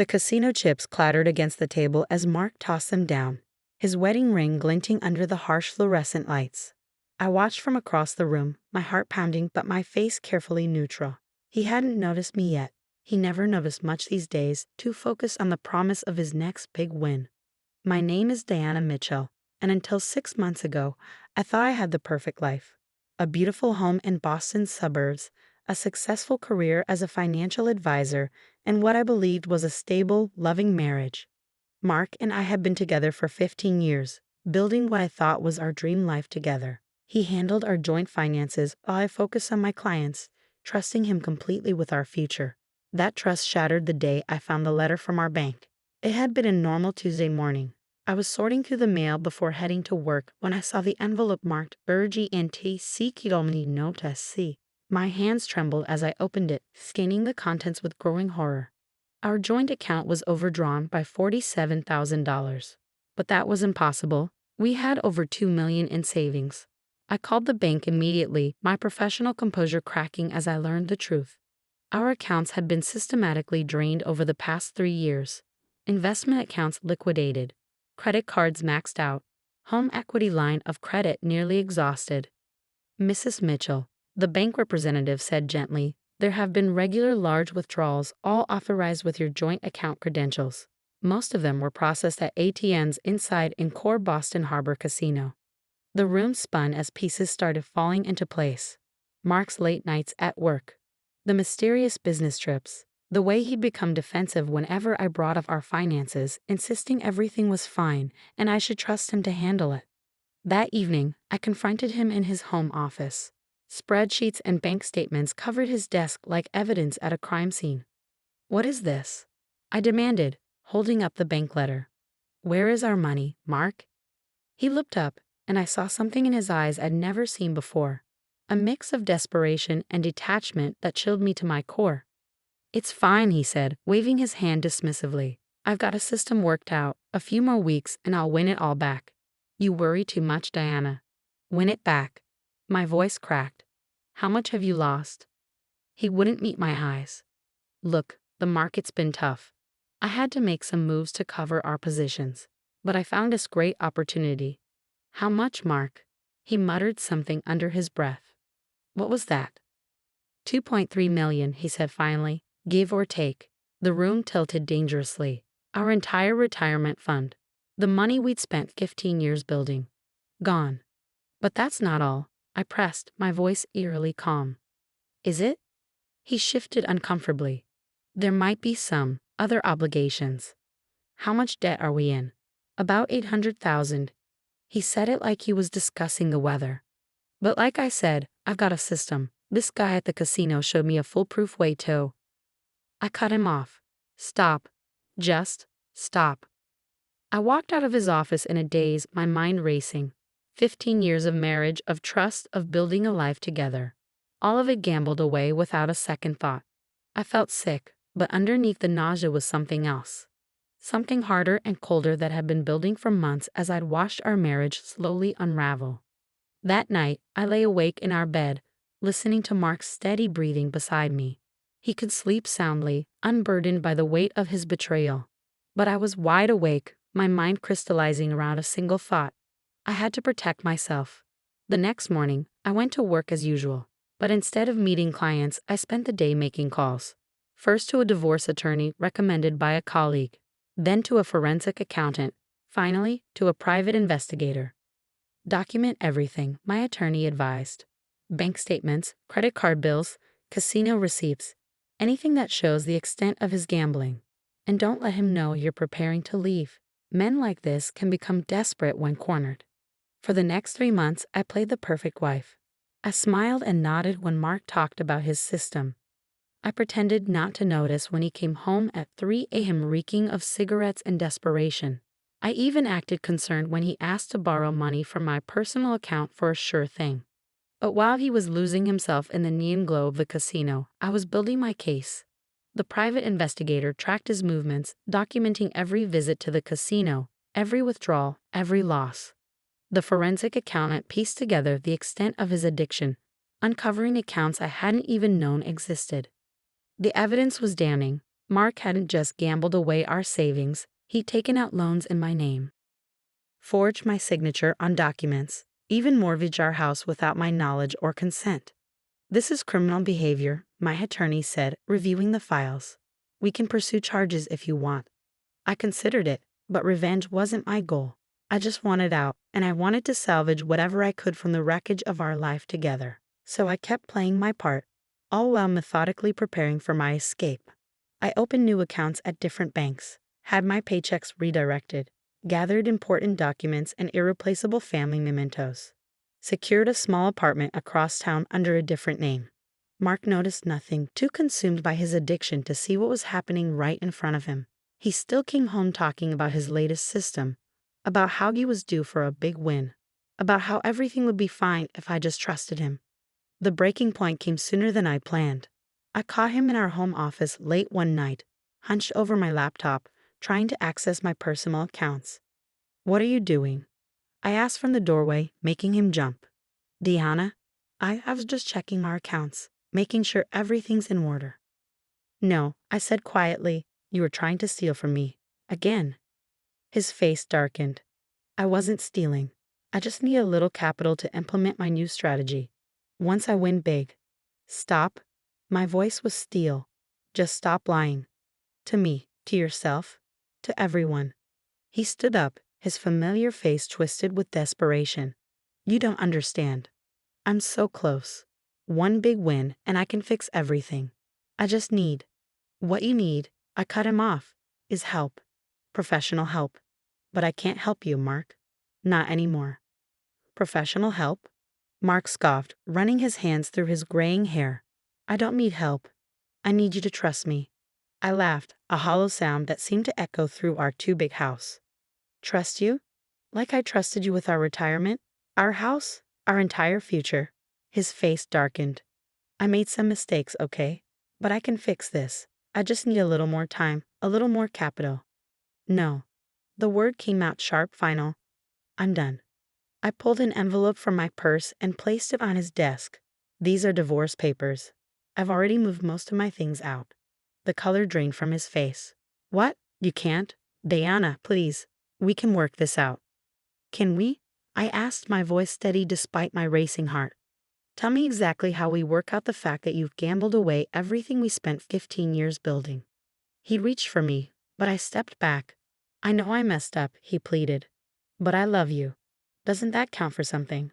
The casino chips clattered against the table as Mark tossed them down, his wedding ring glinting under the harsh fluorescent lights. I watched from across the room, my heart pounding but my face carefully neutral. He hadn't noticed me yet. He never noticed much these days, too focused on the promise of his next big win. My name is Diana Mitchell, and until 6 months ago, I thought I had the perfect life. A beautiful home in Boston's suburbs, a successful career as a financial advisor, and what I believed was a stable, loving marriage. Mark and I had been together for 15 years, building what I thought was our dream life together. He handled our joint finances while I focused on my clients, trusting him completely with our future. That trust shattered the day I found the letter from our bank. It had been a normal Tuesday morning. I was sorting through the mail before heading to work when I saw the envelope marked Urgente Sicuramente Nota C. My hands trembled as I opened it, scanning the contents with growing horror. Our joint account was overdrawn by $47,000. But that was impossible. We had over $2 million in savings. I called the bank immediately, my professional composure cracking as I learned the truth. Our accounts had been systematically drained over the past 3 years. Investment accounts liquidated. Credit cards maxed out. Home equity line of credit nearly exhausted. Mrs. Mitchell, the bank representative said gently, there have been regular large withdrawals, all authorized with your joint account credentials. Most of them were processed at ATMs inside Encore Boston Harbor Casino. The room spun as pieces started falling into place. Mark's late nights at work. The mysterious business trips. The way he'd become defensive whenever I brought up our finances, insisting everything was fine and I should trust him to handle it. That evening, I confronted him in his home office. Spreadsheets and bank statements covered his desk like evidence at a crime scene. "What is this?" I demanded, holding up the bank letter. "Where is our money, Mark?" He looked up, and I saw something in his eyes I'd never seen before. A mix of desperation and detachment that chilled me to my core. "It's fine," he said, waving his hand dismissively. "I've got a system worked out. A few more weeks and I'll win it all back." "You worry too much, Diana." "Win it back." My voice cracked. "How much have you lost?" He wouldn't meet my eyes. "Look, the market's been tough. I had to make some moves to cover our positions. But I found this great opportunity." "How much, Mark?" He muttered something under his breath. "What was that?" $2.3 million, he said finally, give or take. The room tilted dangerously. Our entire retirement fund. The money we'd spent 15 years building. Gone. "But that's not all," I pressed, my voice eerily calm. "Is it?" He shifted uncomfortably. "There might be some other obligations." "How much debt are we in?" "About 800,000. He said it like he was discussing the weather. "But like I said, I've got a system. This guy at the casino showed me a foolproof way to." I cut him off. "Stop. Just stop." I walked out of his office in a daze, my mind racing. 15 years of marriage, of trust, of building a life together. All of it gambled away without a second thought. I felt sick, but underneath the nausea was something else. Something harder and colder that had been building for months as I'd watched our marriage slowly unravel. That night, I lay awake in our bed, listening to Mark's steady breathing beside me. He could sleep soundly, unburdened by the weight of his betrayal. But I was wide awake, my mind crystallizing around a single thought. I had to protect myself. The next morning, I went to work as usual, but instead of meeting clients, I spent the day making calls. First to a divorce attorney recommended by a colleague, then to a forensic accountant, finally to a private investigator. "Document everything," my attorney advised. "Bank statements, credit card bills, casino receipts, anything that shows the extent of his gambling. And don't let him know you're preparing to leave. Men like this can become desperate when cornered." For the next 3 months, I played the perfect wife. I smiled and nodded when Mark talked about his system. I pretended not to notice when he came home at 3 a.m. reeking of cigarettes and desperation. I even acted concerned when he asked to borrow money from my personal account for a sure thing. But while he was losing himself in the neon glow of the casino, I was building my case. The private investigator tracked his movements, documenting every visit to the casino, every withdrawal, every loss. The forensic accountant pieced together the extent of his addiction, uncovering accounts I hadn't even known existed. The evidence was damning. Mark hadn't just gambled away our savings, he'd taken out loans in my name, forged my signature on documents, even mortgaged our house without my knowledge or consent. This is criminal behavior, my attorney said, reviewing the files. We can pursue charges if you want. I considered it, but revenge wasn't my goal. I just wanted out, and I wanted to salvage whatever I could from the wreckage of our life together. So I kept playing my part, all while methodically preparing for my escape. I opened new accounts at different banks, had my paychecks redirected, gathered important documents and irreplaceable family mementos, secured a small apartment across town under a different name. Mark noticed nothing, too consumed by his addiction to see what was happening right in front of him. He still came home talking about his latest system, about how he was due for a big win, about how everything would be fine if I just trusted him. The breaking point came sooner than I planned. I caught him in our home office late one night, hunched over my laptop, trying to access my personal accounts. "What are you doing?" I asked from the doorway, making him jump. "Deanna, I was just checking our accounts, making sure everything's in order." "No," I said quietly, "you were trying to steal from me. Again." His face darkened. "I wasn't stealing. I just need a little capital to implement my new strategy. Once I win big." "Stop." My voice was steel. "Just stop lying. To me, to yourself, to everyone." He stood up, his familiar face twisted with desperation. "You don't understand. I'm so close. One big win, and I can fix everything. I just need—" "What you need," I cut him off, "is help. Professional help. But I can't help you, Mark. Not anymore." "Professional help?" Mark scoffed, running his hands through his graying hair. "I don't need help. I need you to trust me." I laughed, a hollow sound that seemed to echo through our too-big house. "Trust you? Like I trusted you with our retirement, our house, our entire future." His face darkened. "I made some mistakes, okay? But I can fix this. I just need a little more time, a little more capital." "No." The word came out sharp, final. "I'm done." I pulled an envelope from my purse and placed it on his desk. "These are divorce papers. I've already moved most of my things out." The color drained from his face. "What? You can't? Diana, please. We can work this out." "Can we?" I asked, my voice steady despite my racing heart. "Tell me exactly how we work out the fact that you've gambled away everything we spent 15 years building." He reached for me, but I stepped back. "I know I messed up," he pleaded. "But I love you. Doesn't that count for something?"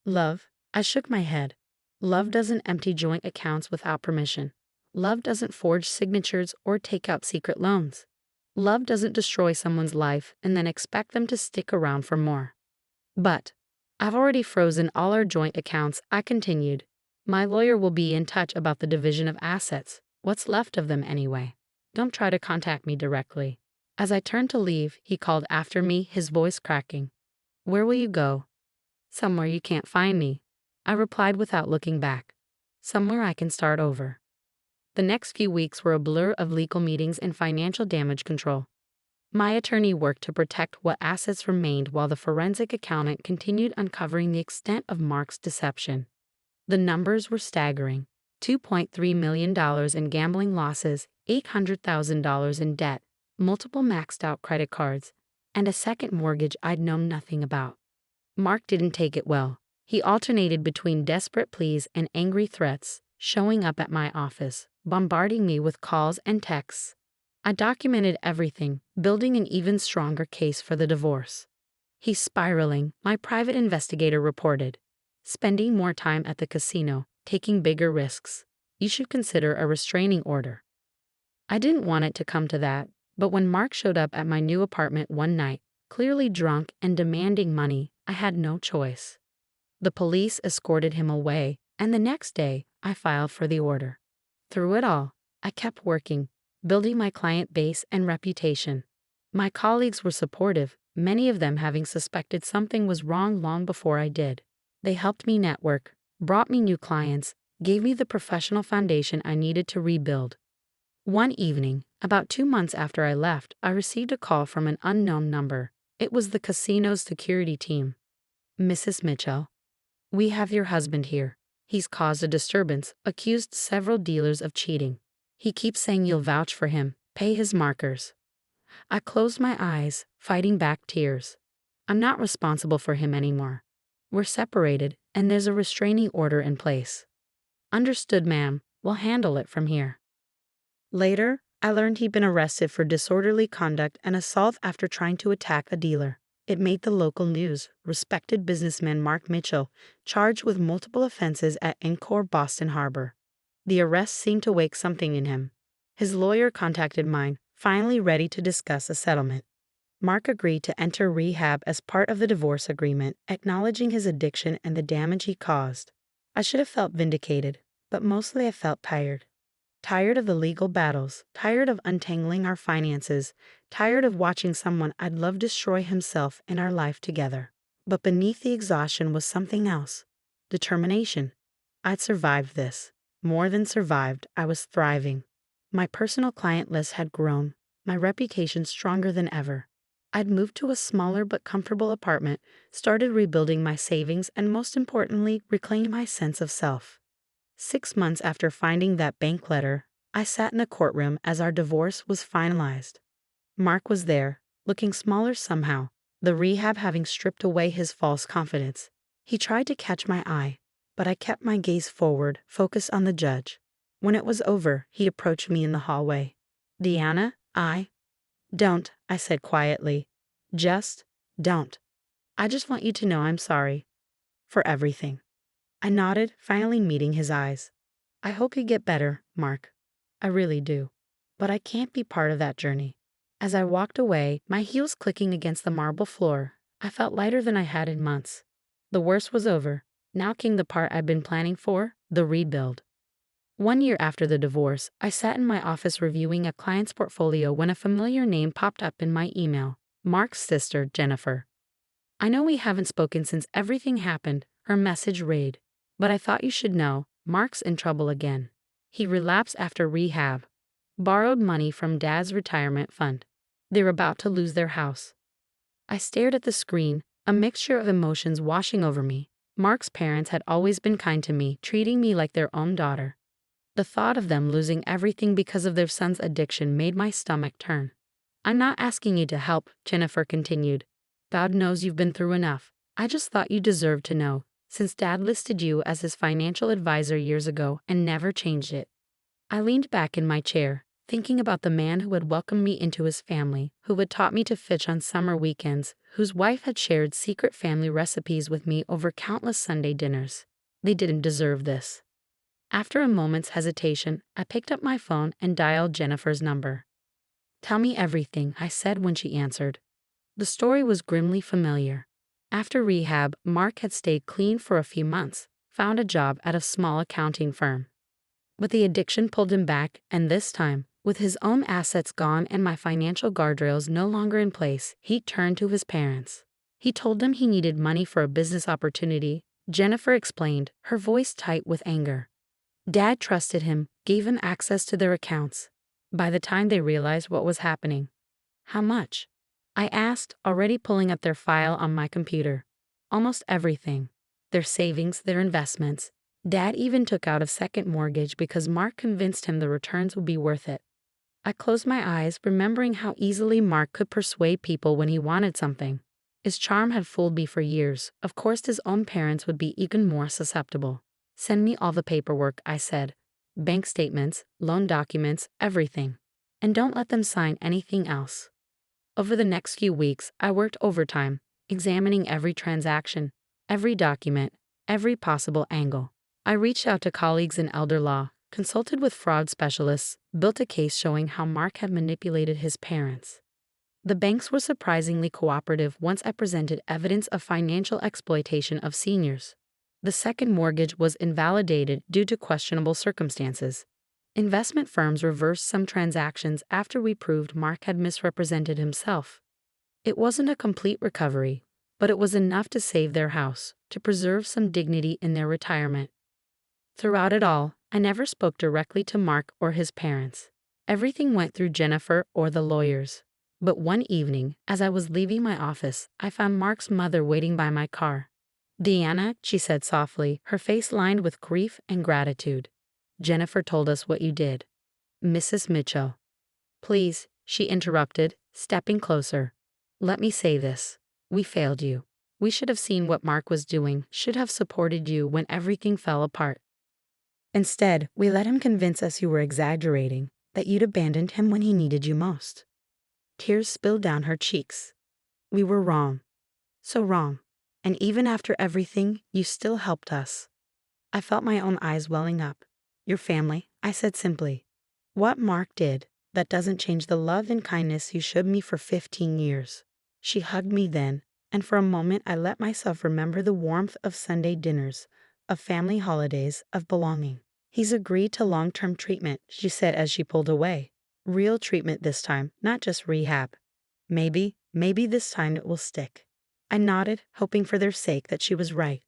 "Love?" I shook my head. "Love doesn't empty joint accounts without permission. Love doesn't forge signatures or take out secret loans. Love doesn't destroy someone's life and then expect them to stick around for more." "But I've already frozen all our joint accounts," I continued. "My lawyer will be in touch about the division of assets. What's left of them anyway? Don't try to contact me directly." As I turned to leave, he called after me, his voice cracking. "Where will you go?" "Somewhere you can't find me," I replied without looking back. "Somewhere I can start over." The next few weeks were a blur of legal meetings and financial damage control. My attorney worked to protect what assets remained while the forensic accountant continued uncovering the extent of Mark's deception. The numbers were staggering. $2.3 million in gambling losses, $800,000 in debt, multiple maxed-out credit cards, and a second mortgage I'd known nothing about. Mark didn't take it well. He alternated between desperate pleas and angry threats, showing up at my office, bombarding me with calls and texts. I documented everything, building an even stronger case for the divorce. "He's spiraling," my private investigator reported. "Spending more time at the casino, taking bigger risks. You should consider a restraining order." I didn't want it to come to that, but when Mark showed up at my new apartment one night, clearly drunk and demanding money, I had no choice. The police escorted him away, and the next day, I filed for the order. Through it all, I kept working, building my client base and reputation. My colleagues were supportive, many of them having suspected something was wrong long before I did. They helped me network, brought me new clients, gave me the professional foundation I needed to rebuild. One evening, about 2 months after I left, I received a call from an unknown number. It was the casino's security team. "Mrs. Mitchell, we have your husband here. He's caused a disturbance, accused several dealers of cheating. He keeps saying you'll vouch for him, pay his markers. I closed my eyes, fighting back tears. I'm not responsible for him anymore. We're separated, and there's a restraining order in place. Understood, ma'am. We'll handle it from here. Later, I learned he'd been arrested for disorderly conduct and assault after trying to attack a dealer. It made the local news. Respected businessman Mark Mitchell, charged with multiple offenses at Encore Boston Harbor. The arrest seemed to wake something in him. His lawyer contacted mine, finally ready to discuss a settlement. Mark agreed to enter rehab as part of the divorce agreement, acknowledging his addiction and the damage he caused. I should have felt vindicated, but mostly I felt tired. Tired of the legal battles, tired of untangling our finances, tired of watching someone I'd love destroy himself and our life together. But beneath the exhaustion was something else. Determination. I'd survived this. More than survived, I was thriving. My personal client list had grown, my reputation stronger than ever. I'd moved to a smaller but comfortable apartment, started rebuilding my savings, and most importantly, reclaimed my sense of self. 6 months after finding that bank letter, I sat in a courtroom as our divorce was finalized. Mark was there, looking smaller somehow, the rehab having stripped away his false confidence. He tried to catch my eye, but I kept my gaze forward, focused on the judge. When it was over, he approached me in the hallway. Deanna, Don't, I said quietly. Just don't. I just want you to know I'm sorry. For everything. I nodded, finally meeting his eyes. I hope you get better, Mark. I really do. But I can't be part of that journey. As I walked away, my heels clicking against the marble floor, I felt lighter than I had in months. The worst was over. Now came the part I'd been planning for, the rebuild. 1 year after the divorce, I sat in my office reviewing a client's portfolio when a familiar name popped up in my email. Mark's sister, Jennifer. I know we haven't spoken since everything happened, her message read. But I thought you should know, Mark's in trouble again. He relapsed after rehab. Borrowed money from Dad's retirement fund. They're about to lose their house. I stared at the screen, a mixture of emotions washing over me. Mark's parents had always been kind to me, treating me like their own daughter. The thought of them losing everything because of their son's addiction made my stomach turn. I'm not asking you to help, Jennifer continued. God knows you've been through enough. I just thought you deserved to know, since Dad listed you as his financial advisor years ago and never changed it. I leaned back in my chair, thinking about the man who had welcomed me into his family, who had taught me to fish on summer weekends, whose wife had shared secret family recipes with me over countless Sunday dinners. They didn't deserve this. After a moment's hesitation, I picked up my phone and dialed Jennifer's number. Tell me everything, I said when she answered. The story was grimly familiar. After rehab, Mark had stayed clean for a few months, found a job at a small accounting firm. But the addiction pulled him back, and this time, with his own assets gone and my financial guardrails no longer in place, he turned to his parents. He told them he needed money for a business opportunity, Jennifer explained, her voice tight with anger. Dad trusted him, gave him access to their accounts. By the time they realized what was happening. How much? I asked, already pulling up their file on my computer. Almost everything. Their savings, their investments. Dad even took out a second mortgage because Mark convinced him the returns would be worth it. I closed my eyes, remembering how easily Mark could persuade people when he wanted something. His charm had fooled me for years. Of course, his own parents would be even more susceptible. Send me all the paperwork, I said. Bank statements, loan documents, everything. And don't let them sign anything else. Over the next few weeks, I worked overtime, examining every transaction, every document, every possible angle. I reached out to colleagues in elder law, consulted with fraud specialists, built a case showing how Mark had manipulated his parents. The banks were surprisingly cooperative once I presented evidence of financial exploitation of seniors. The second mortgage was invalidated due to questionable circumstances. Investment firms reversed some transactions after we proved Mark had misrepresented himself. It wasn't a complete recovery, but it was enough to save their house, to preserve some dignity in their retirement. Throughout it all, I never spoke directly to Mark or his parents. Everything went through Jennifer or the lawyers. But one evening, as I was leaving my office, I found Mark's mother waiting by my car. Deanna, she said softly, her face lined with grief and gratitude. Jennifer told us what you did. Mrs. Mitchell. Please, she interrupted, stepping closer. Let me say this. We failed you. We should have seen what Mark was doing, should have supported you when everything fell apart. Instead, we let him convince us you were exaggerating, that you'd abandoned him when he needed you most. Tears spilled down her cheeks. We were wrong. So wrong. And even after everything, you still helped us. I felt my own eyes welling up. Your family, I said simply. What Mark did, that doesn't change the love and kindness you showed me for 15 years. She hugged me then, and for a moment I let myself remember the warmth of Sunday dinners, of family holidays, of belonging. He's agreed to long-term treatment, she said as she pulled away. Real treatment this time, not just rehab. Maybe this time it will stick. I nodded, hoping for their sake that she was right.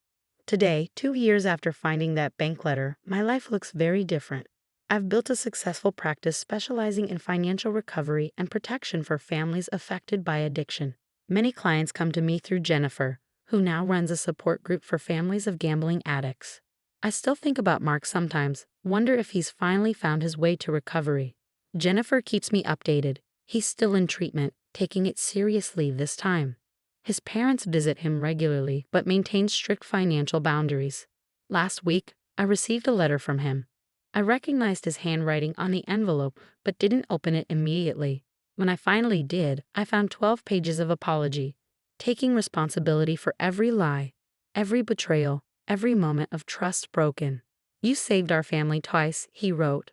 Today, 2 years after finding that bank letter, my life looks very different. I've built a successful practice specializing in financial recovery and protection for families affected by addiction. Many clients come to me through Jennifer, who now runs a support group for families of gambling addicts. I still think about Mark sometimes, wonder if he's finally found his way to recovery. Jennifer keeps me updated. He's still in treatment, taking it seriously this time. His parents visit him regularly but maintain strict financial boundaries. Last week, I received a letter from him. I recognized his handwriting on the envelope but didn't open it immediately. When I finally did, I found 12 pages of apology, taking responsibility for every lie, every betrayal, every moment of trust broken. You saved our family twice, he wrote.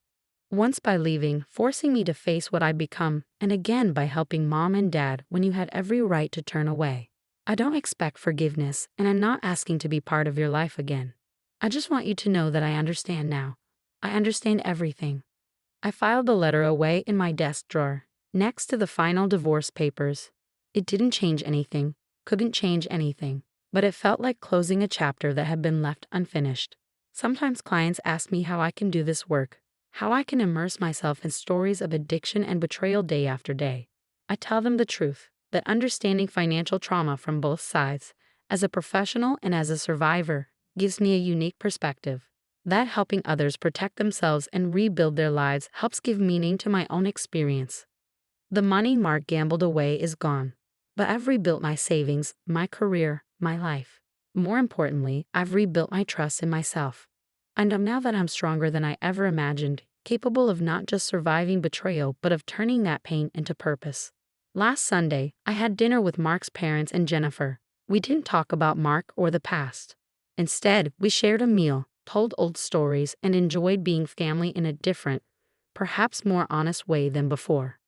Once by leaving, forcing me to face what I'd become, and again by helping Mom and Dad when you had every right to turn away. I don't expect forgiveness, and I'm not asking to be part of your life again. I just want you to know that I understand now. I understand everything. I filed the letter away in my desk drawer, next to the final divorce papers. It didn't change anything, couldn't change anything, but it felt like closing a chapter that had been left unfinished. Sometimes clients ask me how I can do this work, how I can immerse myself in stories of addiction and betrayal day after day. I tell them the truth, that understanding financial trauma from both sides, as a professional and as a survivor, gives me a unique perspective. That helping others protect themselves and rebuild their lives helps give meaning to my own experience. The money Mark gambled away is gone, but I've rebuilt my savings, my career, my life. More importantly, I've rebuilt my trust in myself. And now that I'm stronger than I ever imagined, capable of not just surviving betrayal but of turning that pain into purpose. Last Sunday, I had dinner with Mark's parents and Jennifer. We didn't talk about Mark or the past. Instead, we shared a meal, told old stories, and enjoyed being family in a different, perhaps more honest way than before.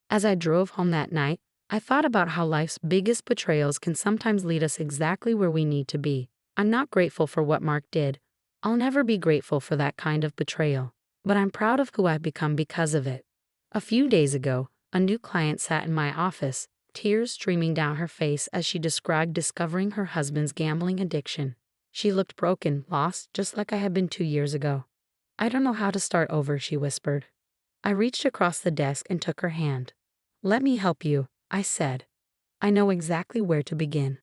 As I drove home that night, I thought about how life's biggest betrayals can sometimes lead us exactly where we need to be. I'm not grateful for what Mark did. I'll never be grateful for that kind of betrayal, but I'm proud of who I've become because of it. A few days ago, a new client sat in my office, tears streaming down her face as she described discovering her husband's gambling addiction. She looked broken, lost, just like I had been 2 years ago. I don't know how to start over, she whispered. I reached across the desk and took her hand. Let me help you, I said. I know exactly where to begin.